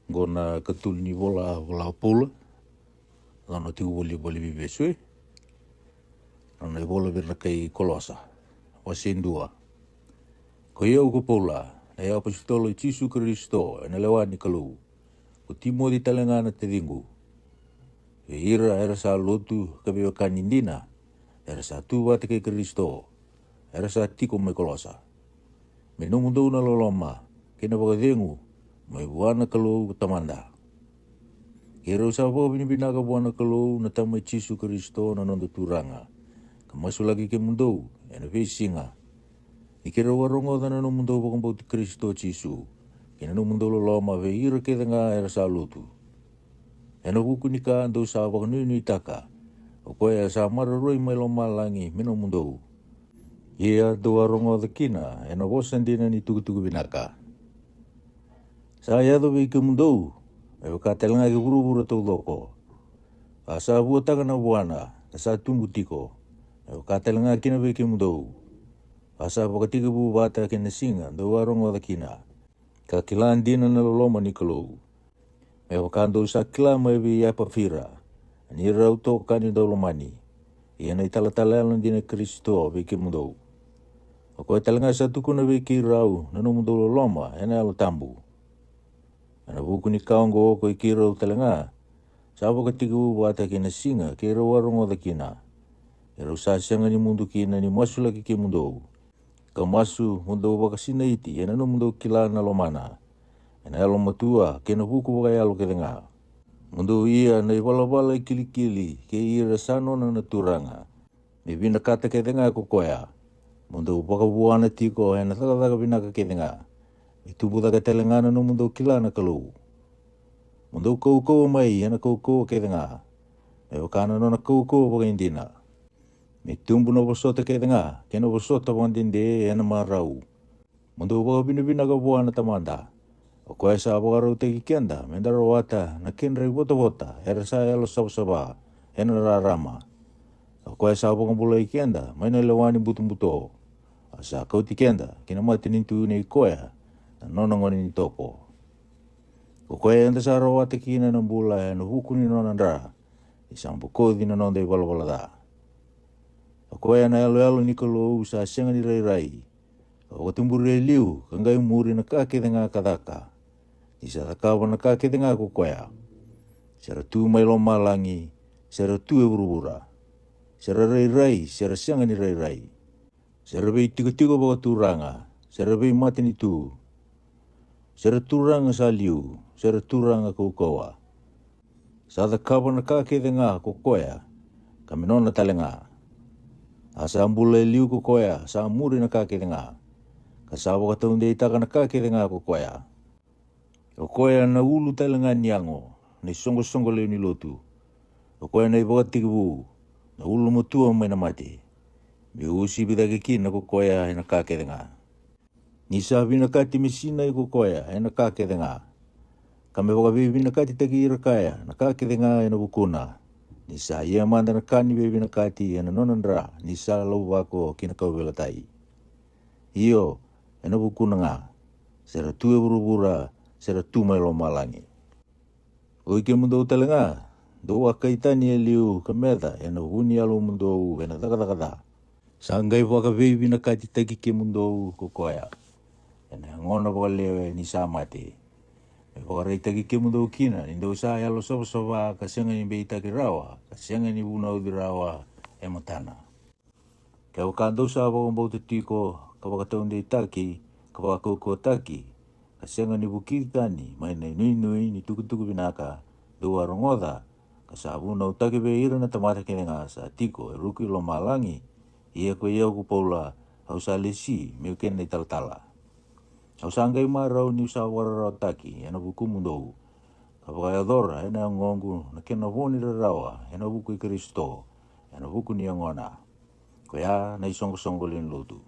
Gona katul ni vola pula. Lano tiu voli vivesui. Lano i vola virna kai kolosa. Wasindua. Ko iau ko pula. Na iau pasitolo i Jisu Kristo. Na lewani kalu. Ko timo di talengana te dingu. E ira era sa lotu kabiwa kanindina. Era sa tuwa te ke Kristo. Era sa tiko me kolosa. Me no mundo na loloma. Kena bagadengu. Mai buana kalau tamanda. Kira usah bawa bini-bina ka buana kalau na tamai Jisu Kristo na nondo turanga. Kamasu lagi ke mundo, ena vesinga. Ikira warongo na no mundo bakang bau Kristo Jisu. Kena no mundo loloma veira ke denga era salutu. Ena buku nika ando sa bakang nini taka. Okoya sa mararoi mai loma langi mino mundo. Ia do warongo da kina, ena bosan dina ni tugu-tugu binaka. Saya do ke mundo, e ka telenga ke buru-buru tau loko. Asa bua taka na buana, asa tumbu tiko, e ka telenga kina ke mundo. Asa pakatika bu bata ke singa, do warongo da kina. Ka kilan dina na loloma ni kalau. E ka ando sa kila mai bi ya pafira. Ni rau to kani do lomani. Ia na itala-tala dina Kristo ke mundo. Ko telenga sa tukuna ke rau, na no mundo loloma, ena lo tambu. Ana buku ni kaongo ko ikiro telenga. Sabo katiku buata kina singa kira warongo da kina. Ero sasianga ni mundu kina ni masu lagi ke mundo. Ka masu mundo bakasina iti ena no mundo kila na lomana. Ena alo matua kena buku bakaya lo kedenga. Mundo ia na iwala-wala kili-kili ke ira sano na naturanga. Bibina kata kedenga kokoya. Mundo bakabuana tiko ena taka-taka binaka kedenga. Itubu daga telengana no mundo kila na kalau. Mundo kau mai ana kau ke denga. E wakana no na kau baka indina. Me tumbu no bosota ke denga. Kena bosota bandinde ena marau. Mundo baka bina-bina ka buana tamanda. O koe sa bagarau te kikianda. Mendara wata na kenrei bota-bota. Era sa elo saba-saba. Ena rarama. O koe sa baka bula ikianda. Maina lewani butung-buto. Asa kau tikianda. Kena mati nintu ni koe. Nona ngoni ni topo. Ko koe anda sa rawa te kina na bula no hukuni nona ndra. Isang bukodi na nonde wala da. Ko koe na alo ni kalau sa senga ni rai. Ko tumbure liu kangai muri na kake denga kadaka. Isa takawa na kake denga ko koe. Sera tu mai lo malangi, sera tu e burubura. Sera rai, sera senga ni rai. Sera bei tiga-tiga bawa turanga, sera bei mati ni tu. Sera turanga sa liu, sera turanga koukoa. Sa da kawa na kake denga ko koea, kami nona talenga. Asa ambula liu ko koea, sa muri na kake denga. Kasawa kataunde itaka na kake denga ko koea. O koea na ulu talenga niango, ni songo-songo leo ni lotu. O koea na ibagatikibu, na ulu mutua mai na mati. Mi usi bidake kina ko koea na kake denga. Ni sa vina kati misina i kukoya e na kake denga. Kame waka vina kati taki ira kaya na kake denga e na bukuna. Ni sa ia manda na kani vina kati e na nonandra ni sa lau wako kina kau velatai. Iyo e na bukuna nga. Sera tu e burubura, sera tu mai lo malangi. O ike mundo utalenga. Do wakaitani e liu kameda e na huni alo mundo e na taka. Sangai waka vina kati taki ke mundo kukoya. Ena ngona wale ni samate. Me wakareita ki mundo kina. Nindo sa yalo soba kasenga ni beita ki rawa. Kasenga ni buna udi rawa e matana. Kaya wakando sa wakambau te tiko. Kawakataunde itaki. Kawakauko taki. Kasenga ni bukitani. Maina nui ni tuku-tuku binaka. Dua rongoda. Kasabuna utaki beira na tamata kene ngasa. Tiko e ruki lo malangi. Ia ko ia ku paula. Hausa lesi. Meu kene tala-tala. Au sangai marau ni usaha wararau taki, ena buku mundo. Kapakaya dora, ena ngongu, na kena woni rawa, ena buku i Kristo, ena buku ni angona. Kaya na isongo-songo lin lotu.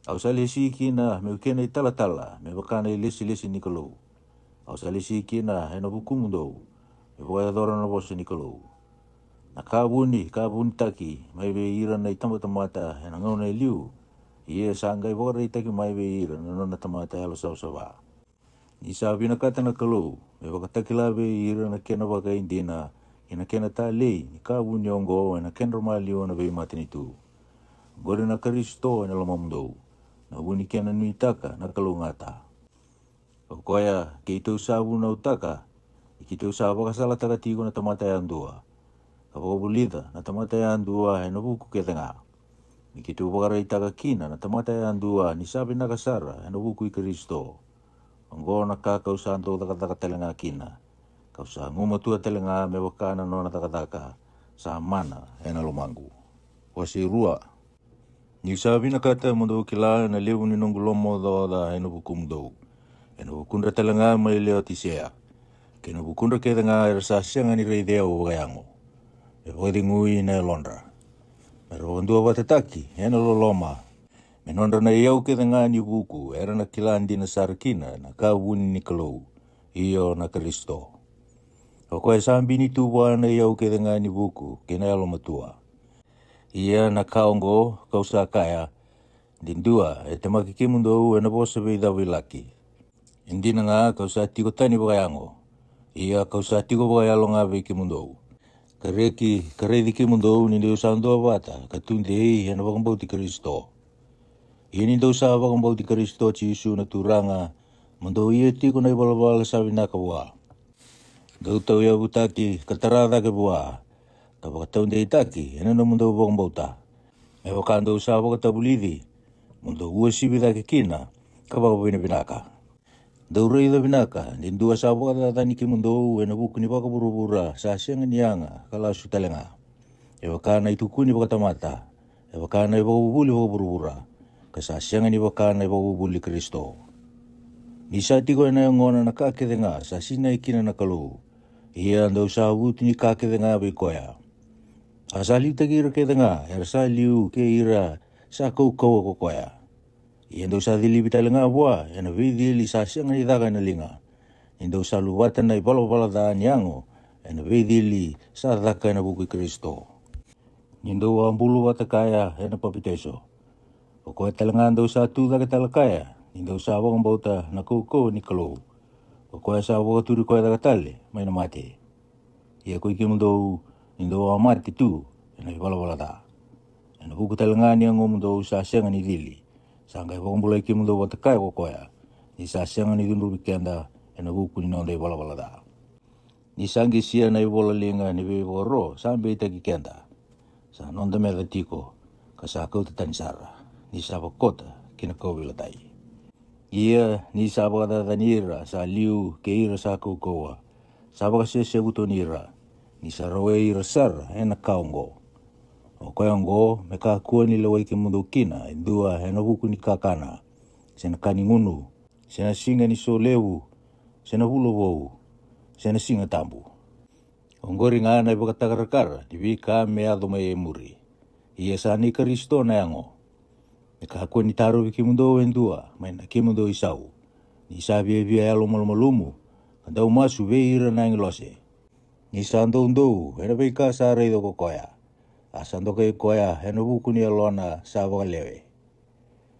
Au sa lesi kina, me kena i tala-tala, me bakana i lesi-lesi ni kalau. Au sa lesi kina, ena buku mundo, me bakaya dora na bosa ni kalau. Na kabuni taki, mai be ira na itamata-mata, ena ngona i liu. Ia sangai wara itaki mai beira na nona tamata halo sawa. Isa vina kata na kalau, me wakatakilawe ira na kena waka indina, ina kena ta lei, ni ka wunyongo, ina kena romalio na vei matinitu. Gore na Kristo na lamamdo, na wuni kena nuitaka na kalau ngata. Koya ke itu sabu na utaka, ikito sabu kasala taka tigo na tamata yandua. Kapag bulida na tamata yandua, ina buku ketanga. Ikito wakara itaka kina na tamata yandua, ni sabi na kasara, ina buku i Kristo. Anggo na ka kausa anto taka telenga kina. Kausa ngumatua telenga me wakana nona taka sa mana ena lomangu. Wasi rua. Ni sabi na kata mundo kila na lewu ni nongu lomo da ena bukumdo. Ena bukundra telenga mai leo tisea. Kena bukundra kedenga erasa sianga ni reidea o wagayango. E wadi ngui na londra. Mero wandua watataki ena loloma. Menondra na iau kedenga ni buku, era na kilandi na sarkina na kawuni ni kalau, iyo na Kristo. O koe sambi ni tuwa na iau kedenga ni buku, kena alo matua. Ia na kaongo, kausa kaya, dindua, e te makikimundo e na bosa veida wilaki. Indi na nga kausa tiko tani bagayango, ia kausa tiko bagayalo nga vekimundo. Karedi kimundo ni deo sando avata, katundei e na bagambauti Kristo. Ini daw sa wakang di Kristo ci Yesu na turanga, mando iya tiko na ibalabala sabi na kawa. Daw tau ya butaki, katarada ke buah. Kapag taon de itaki, ena na mando wakang bauta. E wakan daw sa wakang tabulidi, mando uwa sibida ke kina, kapag binaka. Daw rei da binaka, din dua sa wakang tatani ki mando, ena buku ni baka burubura, sa siyangan niyanga, kalasu talenga. E wakan na itukuni baka tamata, e wakan na ibabubuli baka burubura. Kasasiangan ni wakana ibabubuli Kristo. Ni sa tiko na yung ngona na kakedenga sa sinaikina na kalu. Iya daw sa abuti ni kakedenga bikoya. Asali tagira kedenga, ersa liu ke ira sa kau kokoya. Iya daw sa dili bitalenga buah, yana vidili sa siangan ni daga na linga. Iya daw sa luwatan na ibala daan yango, yana vidili sa daka na buki Kristo. Iya daw ang bulu watakaya, yana papiteso. O koe talangan daw sa tu daga talakaya, ni daw sa wakang bauta na koukou ni kalau. O koe sa waka turi koe daga tale, may na mati. Ia koe kimu daw, ni daw amati tu, ena ibala da. Ena buku talangan yang ngom daw sa siangan ni dili. Sangkai wakang bulai kimu daw watakai ko koea. Ni sa siangan ni dundu bikenda, ena buku ni nonda ibala da. Ni sanggi sia na ibola linga ni beboro, sampai itaki kenda. Sa nonda meda tiko, kasakau tatanisara. Ni saba kota kina kau tai. Ia ni saba kata nira sa liu ke ira sa kau koa. Saba kasi sebuto nira. Ni sarawe ira sar ena kaongo. O koyango me kakua ni lawai ke mundo kina indua ena buku ni kakana. Sena kaningunu, sena singa ni solewu, sena hulo wou, sena singa tambu. Onggori ngana iba katakarakara di bika meado mai emuri. Ia sa ni Kristo na yango. Nekakua ni taro ki mundo endua, mai na ki mundo isau. Ni sabi via alo malumalumu, andau masu veira na ingilose. Ni sando ndo, ena veika sa reido ko koya. Asando ke koya, ena buku ni alona sa wakalewe.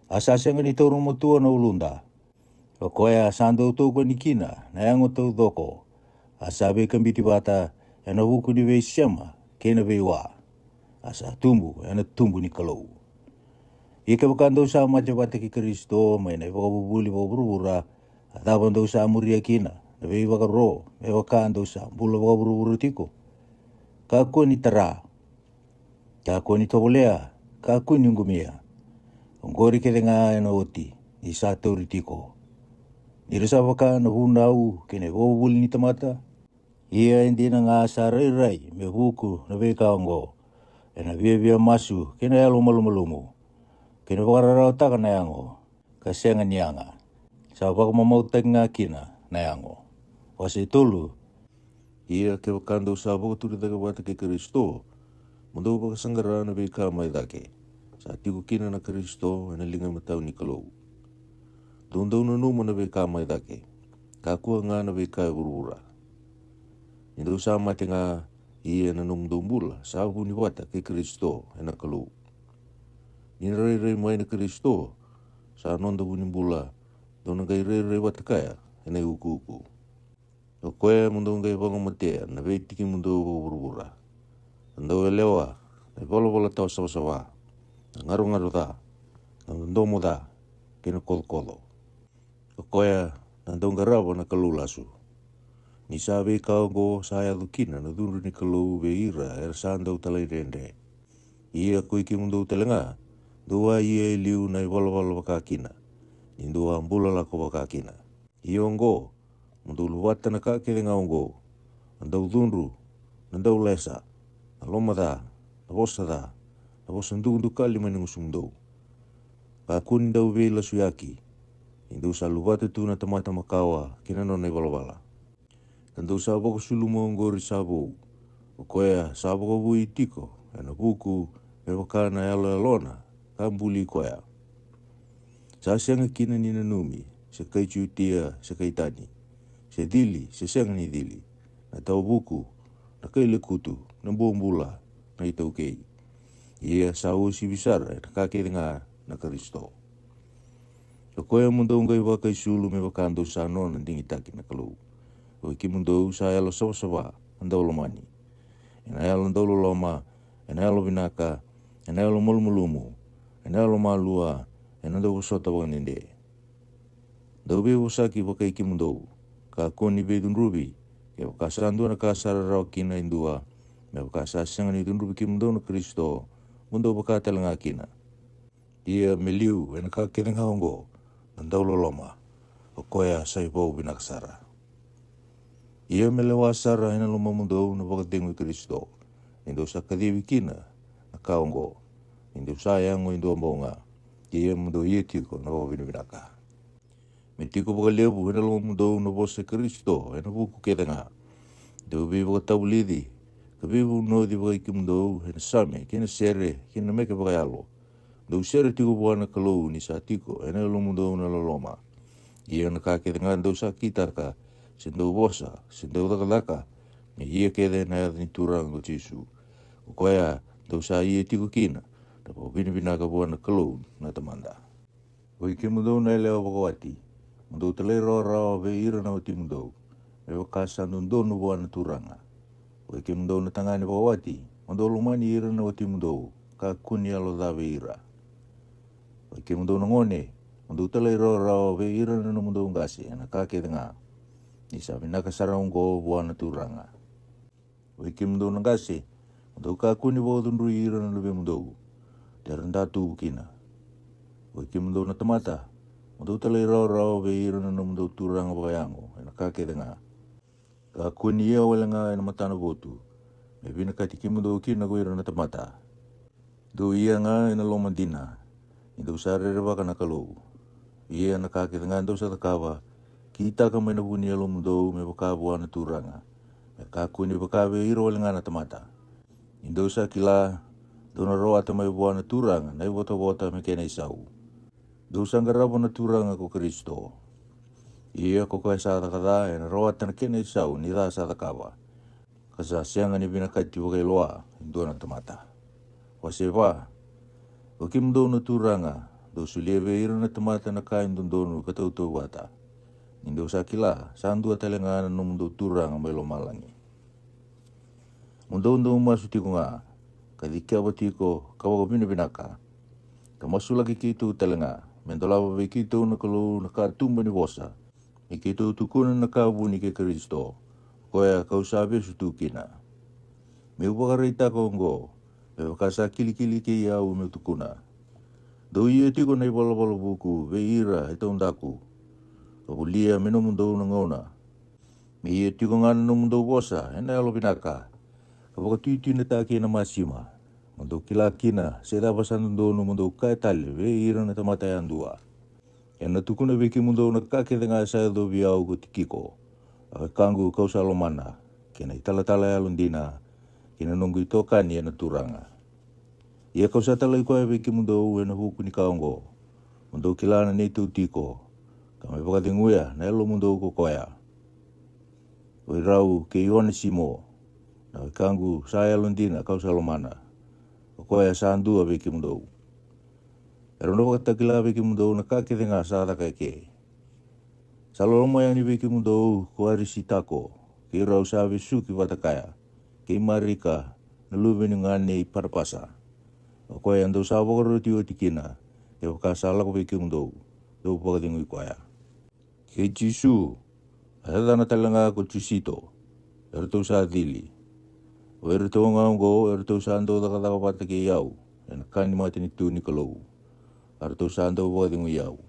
Asasenga ni toro motua na ulunda. O koya sando toko ni kina, na yango tau doko. Asabe kambiti bata, ena buku ni vei sema, kena vei wa. Asa tumbu, ena tumbu ni kalau. Ika bukan daw sa majabata ki Kristo, may na ibakabubuli bakaburubura, at abang daw sa amuria kina, na may ibakaro, may wakaan daw sa bula bakaburubura tiko. Kakua ni tara, kakua ni tawalea, kakua ni ngumia. Ang gori kete nga na oti, ni sa tauri tiko. Nirasa wakaan na hunau, kina ibakabubuli ni tamata. Ia hindi na nga sa ray-ray, may buku na may kaongo, e na via masu, kina yalo malumalumu. Kena wakararao taka na yango, kasenga niyanga. Sa wakamamautag nga kina na yango. Wasi tolu, ia ke wakando sa wakaturi daga wata ke Kristo, mundo wakasanggara na vika may dake. Sa tiku kina na Kristo, na linga matao ni kalau. Doon na numa na vika may dake. Kakua nga na vika urura. Indo sa mati nga ia na numdumbula sa ni wata ke Kristo na kalau. Ni rei mai na Kristo sa nonda bunimbula do na gai rei watakaya ene uku. O koe mundo ngai wanga matea na veitiki mundo urura. Ando elewa, na vola tau sawa. Ngaru da, na ndomo da, kena kolo. O koe na ndongarawa na kalulasu. Ni sabe kau go saya lukina na duru ni kalau veira sandau talai rende. Ia kuiki mundo telenga, dua ia liu na vola wakakina. Indua ambula lako wakakina. Iongo, mundo luwata na kake denga ongo. Andau dunru, andau lesa, na loma da, na vosa ndu kali mani musumdo. Kakuni dau vela suyaki. Indu sa luwata tu na tamata makawa kina nona wala. Tandau sa boko sulumo ngori sabo. O koea sa boko bui tiko, ena buku e wakana yalo alona, kambuli koea. Sa senga kina nina numi, se kaichu tia, se kaitani. Se dili, se senga ni dili. Na tau buku, na kaile kutu, na buambula, na itau kei. Ia sa usi bisara, na kake denga na Kristo. O koea mundo ngai wakai sulu me wakando sa nona dingitaki na kalau. O iki mundo sa yalo sawa, andau lomani. Ena yalo ndau loma, ena yalo binaka, ena yalo mulmulumu, ena yalo malua, ena ndau usota waninde. Ndau be usaki wakai iki mundo, ka koni be dunrubi, ke wakasandu na kasara rao kina indua, me wakasasanga ni dunrubi ki mundo na Kristo, mundo wakatelanga kina. Ia meliu, ena kakedenga ongo, ndau loma, o koea saibau binakasara. Ia melewa sara ina loma mundo na wakadengu Kristo. Indo sa kadiwi kina na kaongo. Indo sa yango indo ambonga. Ia mundo ia tiko na wabinabinaka. Metiko wakalebu ina loma mundo na wose Kristo. Ina buku kedenga. Indo bibu katabulidi. Kabibu no di wakaiki mundo. Ina same. Kina sere. Kina meke wakayalo. Indo sere tiko buwana kalau ni sa tiko. Ina loma mundo na loloma. Ia na kakedenga indo sa kita ka. Sendau bosa, sendau laka, ni ia kede na ni turang o Jesu. O koea, dau sa ia tiku kina, tapo binibina ka buana kalau na tamanda. O iki mundo na eleo wakawati, mundo talei rao ve ira na wati mundo, e wakasan mundo na buana turanga. O iki mundo na tangani wakawati, mundo lumani ira na wati mundo, ka kuni alo da ve ira. O iki mundo na ngone, mundo talei rao ve ira na mundo ngasi, na kake denga. Ni sabi nakasarang ko buwan na turanga. O iki mundo nangasi, mundo kakuni bo dunru ira na lubi mundo. Teranda tu kina. O iki mundo na tamata, mundo talay rao be ira na mundo turanga bayango. Ina kake denga. Kakuni ia wala nga ina matana botu. Me binakatiki mundo kina ko ira na tamata. Do ia nga ina lomandina. Indo sarere baka nakalo. Ia na kake denga ndo sa takawa. Kita ka may nabuni alo mundo me wakabuan na turanga. Me kakuni wakabe iro wala nga na tamata. Indo sa kila, doon na roa ta may buwan na turanga na iwota me kena isau. Do sa ngarabo na turanga ko Kristo. Iya ko kaya sa takada na roa ta na kena isau ni da sa takawa. Kasa siyang ni binakati wakay loa, indo na tamata. Waseba, wakim do na turanga, do sulebe iro na tamata na kain dondonu katauto wata. Indo sa kila, sandu atalenga na mundo turang may lumalangi. Mundo masuti ko nga, kadikya bati ko kawagabina binaka. Kamasulagi kito talenga, mentolawa ba kito na kalu nakatumba ni bosa. Ikito tukunan na kabuni kay Kristo, kaya kausabi sutukina. May upakarita ko ngo, may wakasa kilikili kaya may tukuna. Do iya tiko na ibalabala buku, veira itong daku. Kabulia meno mundo nangona. Mi tiko ngana no mundo bosa, ena alo binaka. Kapag tuiti na taki na masima. Mundo kilakina, seda basan mundo no mundo kaitali, ve ira na tamatayan dua. Ena tukuna beki mundo na kakita nga sa do biao ko tikiko. Kangu kau salomana. Kena italatala alundina. Kena nunggu itokan ya na turanga. Ia kau sa talay ko beki mundo ena huku ni kaongo. Mundo kilana ni tiko. Kami pakatinguya na elo mundo ko koya. Oi rau ke ione simo. Na kangu saya lundina kau salomana. O koya sandu abe ki mundo. Pero no pakatakila abe ki mundo na kake denga sa da kake. Saloloma yani veki mundo ko arisi tako. Ki rau sawe suki watakaya. Ki marika na luwe ni ngane i parapasa. O koe ando sa wakaro ti o tikina. E wakasala ko veki mundo. Do pakatingu i koea. Ki jisu. Ahedana talanga ko jusito. Erto sa dili. O erto ngaungo erto sa ando takataka patake iau. Ena kani matini tu ni kalou. Erto sa ando pakatingu iau.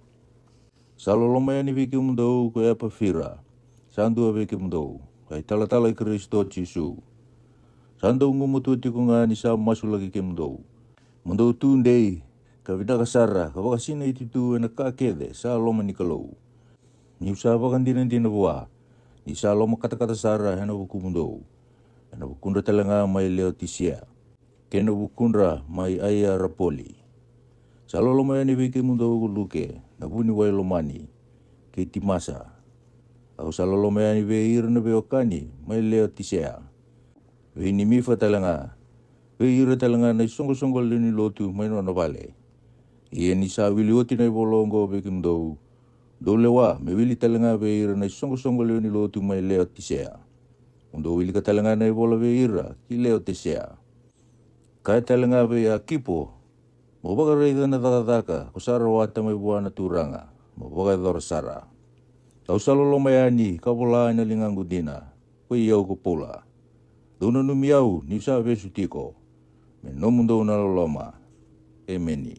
Saloloma yani veki mundo ko e pafira. Sandu veki mundo. Kai tala i Kristo Jisu. Sandu ngumutu ti ko nga ni sa masu lagi ke mundo. Mundo tundei ka vidaka sara ka wakasina ititu na kakede sa loma ni kalou. Ni usa wakandina dina buah. Ni sa loma kata-kata sara hena buku mundo. Hena bukundra talanga mai leo tisia. Kena bukundra mai aya rapoli. Saloloma yani veki mundo luke na buni wai lomani ke timasa. Au saloloma yani veir na veokani mai leo tisea. Ve ni mifa talanga. Veira talanga na songo leni lotu mai no vale. Ie ni sa wili oti na bolongo veki mundo. Dolewa me wili talanga veira na songo leni lotu mai leo tisea. Mundo wili ka talanga na bola veira ki leo tisea. Kai talanga ve a kipo. Mo baga reiga na takataka ko sara wata mai buana turanga. Mo baga dora sara. Tau saloloma yani kapola na lingangu dina. Ko iau ko pola. Dono numiau ni sa vesu tiko. Me no mundo na loloma. Emeni.